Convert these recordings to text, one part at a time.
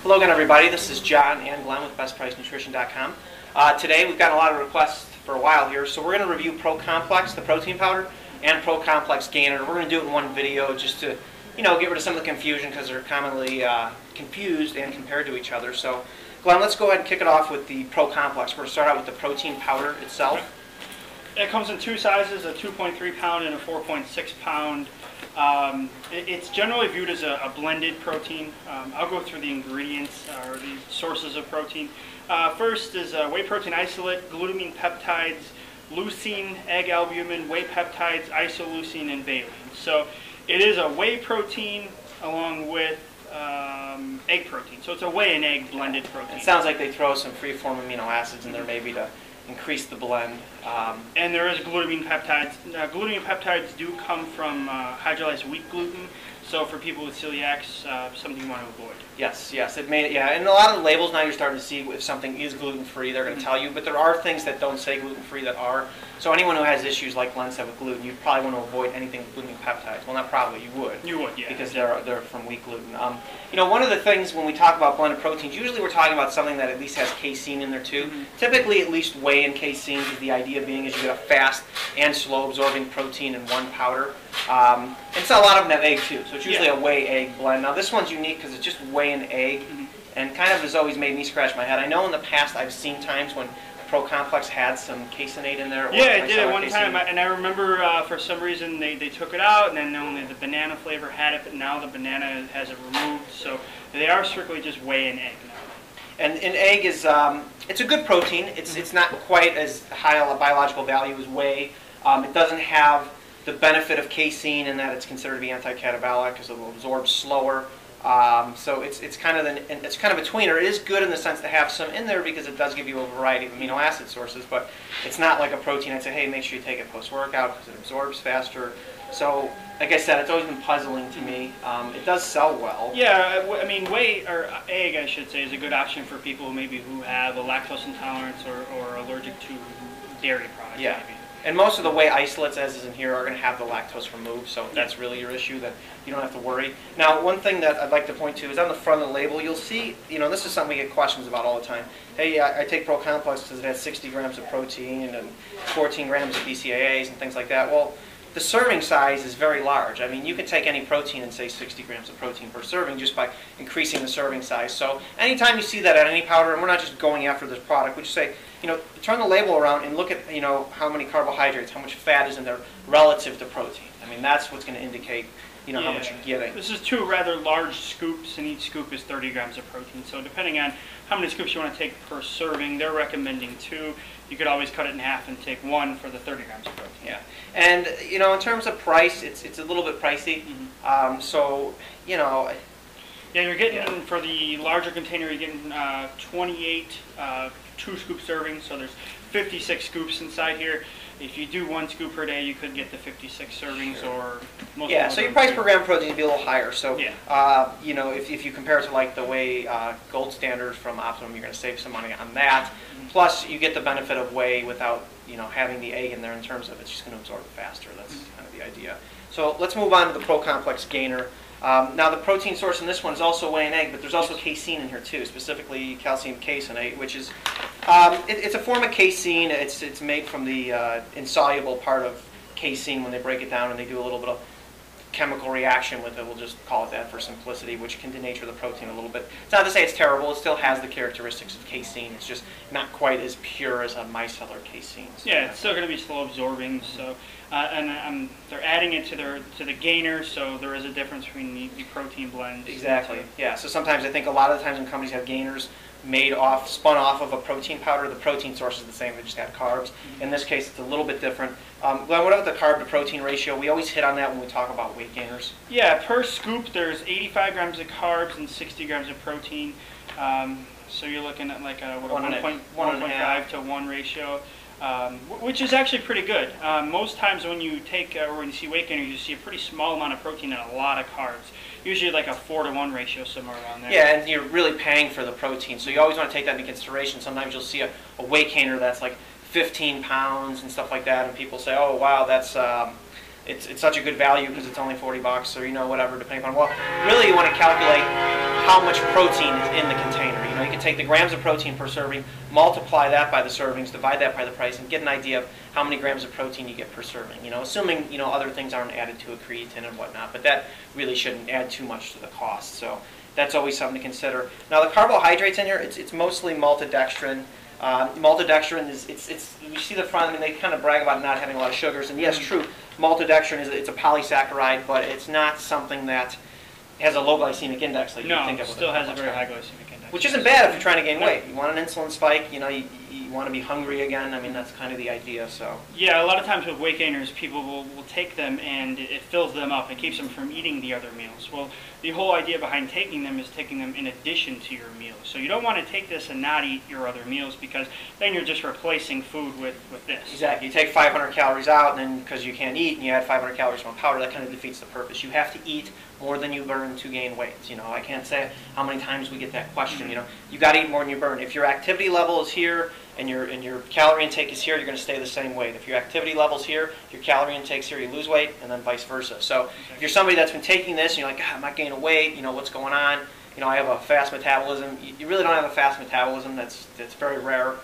Hello again, everybody. This is John and Glenn with BestPriceNutrition.com. Today we've gotten a lot of requests for a while here, so we're going to review Pro Complex, the protein powder, and Pro Complex Gainer. We're going to do it in one video just to, get rid of some of the confusion because they're commonly confused and compared to each other. So, Glenn, let's go ahead and kick it off with the Pro Complex. We're going to start out with the protein powder itself. It comes in two sizes, a 2.3 pound and a 4.6 pound. It's generally viewed as a blended protein. I'll go through the ingredients or the sources of protein. First is whey protein isolate, glutamine peptides, leucine, egg albumin, whey peptides, isoleucine, and valine. So it is a whey protein along with egg protein. So it's a whey and egg blended protein. It sounds like they throw some free-form amino acids in there maybe to increase the blend. And there is glutamine peptides. Glutamine peptides do come from hydrolyzed wheat gluten, so for people with celiacs, something you want to avoid. Yes, and a lot of the labels now you're starting to see if something is gluten-free, they're going to tell you, but there are things that don't say gluten-free that are. So anyone who has issues like Glenn said with gluten, you'd probably want to avoid anything with glutamine peptides. Well, not probably, you would. You would, yeah. Because they're from wheat gluten. One of the things when we talk about blended proteins, usually we're talking about something that at least has casein in there too. Typically, at least whey and casein, the idea being is you get a fast and slow absorbing protein in one powder. And so a lot of them have egg too, so it's usually a whey-egg blend. Now this one's unique because it's just whey and egg, and kind of has always made me scratch my head. I know in the past I've seen times when Pro Complex had some caseinate in there. Yeah, it did at one time, and I remember for some reason they took it out, and then only the banana flavor had it, but now the banana has it removed, so they are strictly just whey and egg now. And egg is, it's a good protein. It's not quite as high a biological value as whey. It doesn't have the benefit of casein in that it's considered to be anti-catabolic because it will absorb slower. So it's kind of a tweener. It is good in the sense to have some in there because it does give you a variety of amino acid sources, but it's not like a protein I'd say, hey, make sure you take it post-workout because it absorbs faster. So, like I said, it's always been puzzling to me. It does sell well. Yeah, I mean, whey, or egg, I should say, is a good option for people who have a lactose intolerance or allergic to dairy products. Yeah. Maybe. And most of the whey isolates, as is in here, are going to have the lactose removed, so that's really your issue, that you don't have to worry. Now, one thing that I'd like to point to is on the front of the label, you'll see, this is something we get questions about all the time. Hey, I take Pro Complex because it has 60 grams of protein and 14 grams of BCAAs and things like that. Well, the serving size is very large. I mean, you can take any protein and say 60 grams of protein per serving just by increasing the serving size. So anytime you see that on any powder, and we're not just going after this product, we just say, turn the label around and look at, how many carbohydrates, how much fat is in there relative to protein. I mean, that's what's going to indicate, how much you're getting. This is two rather large scoops, and each scoop is 30 grams of protein. So depending on how many scoops you want to take per serving, they're recommending 2. You could always cut it in half and take 1 for the 30 grams of protein. Yeah, and in terms of price, it's a little bit pricey. Yeah, you're getting for the larger container, you're getting 28 2-scoop servings. So there's 56 scoops inside here. If you do 1 scoop per day, you could get the 56 servings or most. Yeah, so your price per gram protein would be a little higher. So yeah. If you compare it to like the whey gold standard from Optimum, you're going to save some money on that. Plus, you get the benefit of whey without having the egg in there in terms of it's just going to absorb it faster. That's kind of the idea. So let's move on to the Pro Complex Gainer. Now the protein source in this one is also whey and egg, but there's also casein in here too, specifically calcium caseinate, which is it's a form of casein. It's made from the insoluble part of casein when they break it down and they do a little bit of chemical reaction with it. We'll just call it that for simplicity, which can denature the protein a little bit. It's not to say it's terrible. It still has the characteristics of casein. It's just not quite as pure as a micellar casein. So yeah, it's still going to be slow absorbing. So, and they're adding it to the gainer, so there is a difference between the protein blends. Exactly. Yeah. So sometimes I think a lot of the times when companies have gainers spun off of a protein powder, the protein source is the same. They just add carbs. In this case, it's a little bit different. Glenn, what about the carb to protein ratio? We always hit on that when we talk about weight gainers. Yeah, per scoop there's 85 grams of carbs and 60 grams of protein. So you're looking at like a 1.5 to 1 ratio, which is actually pretty good. Most times when you take or when you see weight gainers, you see a pretty small amount of protein and a lot of carbs. Usually like a 4 to 1 ratio, somewhere around there. Yeah, and you're really paying for the protein, so you always want to take that into consideration. Sometimes you'll see a weight gainer that's like 15 pounds and stuff like that, and people say, oh wow, that's it's such a good value because it's only 40 bucks or whatever, depending on, well, really you want to calculate how much protein is in the container. You can take the grams of protein per serving, multiply that by the servings, divide that by the price, and get an idea of how many grams of protein you get per serving. Assuming other things aren't added to a creatine and whatnot, but that really shouldn't add too much to the cost. So that's always something to consider. Now the carbohydrates in here, it's mostly maltodextrin. Maltodextrin is you see the front. I mean, they kind of brag about not having a lot of sugars, and yes, true. Maltodextrin it's a polysaccharide, but it's not something that has a low glycemic index like you think of. No, still has a very high glycemic index. Which isn't bad if you're trying to gain weight. You want an insulin spike. You want to be hungry again. I mean, that's kind of the idea. So yeah, a lot of times with weight gainers, people will take them and it fills them up and keeps them from eating the other meals. Well, the whole idea behind taking them is taking them in addition to your meals. So you don't want to take this and not eat your other meals, because then you're just replacing food with this. Exactly. You take 500 calories out, and then because you can't eat and you add 500 calories from powder, that kind of defeats the purpose. You have to eat more than you burn to gain weight. I can't say how many times we get that question. You got to eat more than you burn. If your activity level is here and your calorie intake is here, you're going to stay the same weight. If your activity level's here, your calorie intake's here, you lose weight, and then vice versa. So if you're somebody that's been taking this and you're like, I'm not gaining weight, what's going on? I have a fast metabolism. You really don't have a fast metabolism. That's very rare.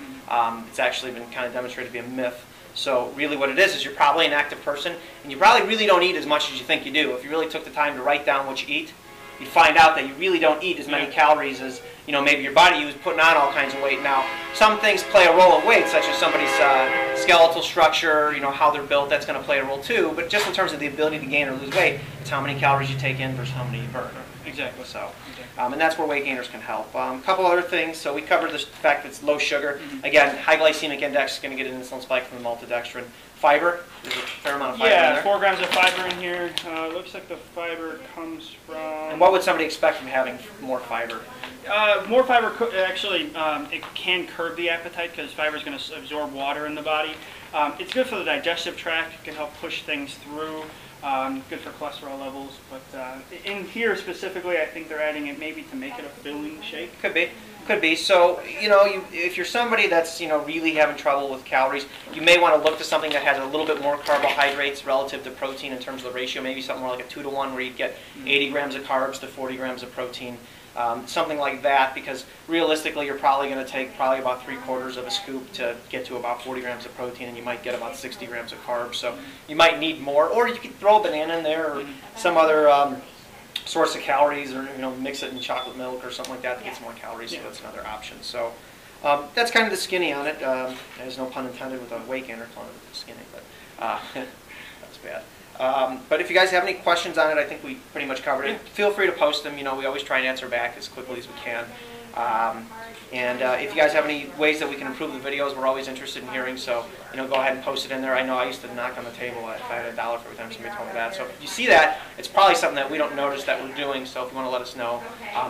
It's actually been kind of demonstrated to be a myth. So really what it is you're probably an active person, and you probably really don't eat as much as you think you do. If you really took the time to write down what you eat, you find out that you really don't eat as many calories as maybe your body was putting on all kinds of weight. Now, some things play a role in weight, such as somebody's skeletal structure, how they're built. That's going to play a role too. But just in terms of the ability to gain or lose weight, it's how many calories you take in versus how many you burn. Exactly. So, and that's where weight gainers can help. A couple other things. So we covered the fact that it's low sugar. Again, high glycemic index is going to get an insulin spike from the maltodextrin. Fiber, there's a fair amount of fiber in there. 4 grams of fiber in here. Looks like the fiber comes from... And what would somebody expect from having more fiber? More fiber, actually, it can curb the appetite because fiber is going to absorb water in the body. It's good for the digestive tract. It can help push things through. Good for cholesterol levels. But in here specifically, I think they're adding it maybe to make it a filling shake. Could be. Could be. So, if you're somebody that's, really having trouble with calories, you may want to look to something that has a little bit more carbohydrates relative to protein in terms of the ratio, maybe something more like a 2-to-1 where you get 80 grams of carbs to 40 grams of protein. Something like that, because realistically you're probably going to take about 3/4 of a scoop to get to about 40 grams of protein, and you might get about 60 grams of carbs. So you might need more, or you could throw a banana in there or some other source of calories, or mix it in chocolate milk or something like that to get some more calories. So that's another option. So that's kind of the skinny on it. There's no pun intended with a weight gainer calling it skinny, but that's bad. But if you guys have any questions on it, I think we pretty much covered it. Feel free to post them. We always try and answer back as quickly as we can. And if you guys have any ways that we can improve the videos, we're always interested in hearing. So, go ahead and post it in there. I know I used to knock on the table if I had $1 for every time somebody told me that. So if you see that, it's probably something that we don't notice that we're doing. So if you want to let us know.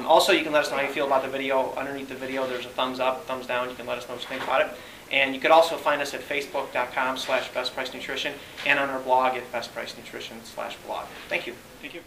Also, you can let us know how you feel about the video. Underneath the video, there's a thumbs up, thumbs down. You can let us know what you think about it. And you could also find us at facebook.com/BestPriceNutrition and on our blog at BestPriceNutrition/blog. Thank you. Thank you.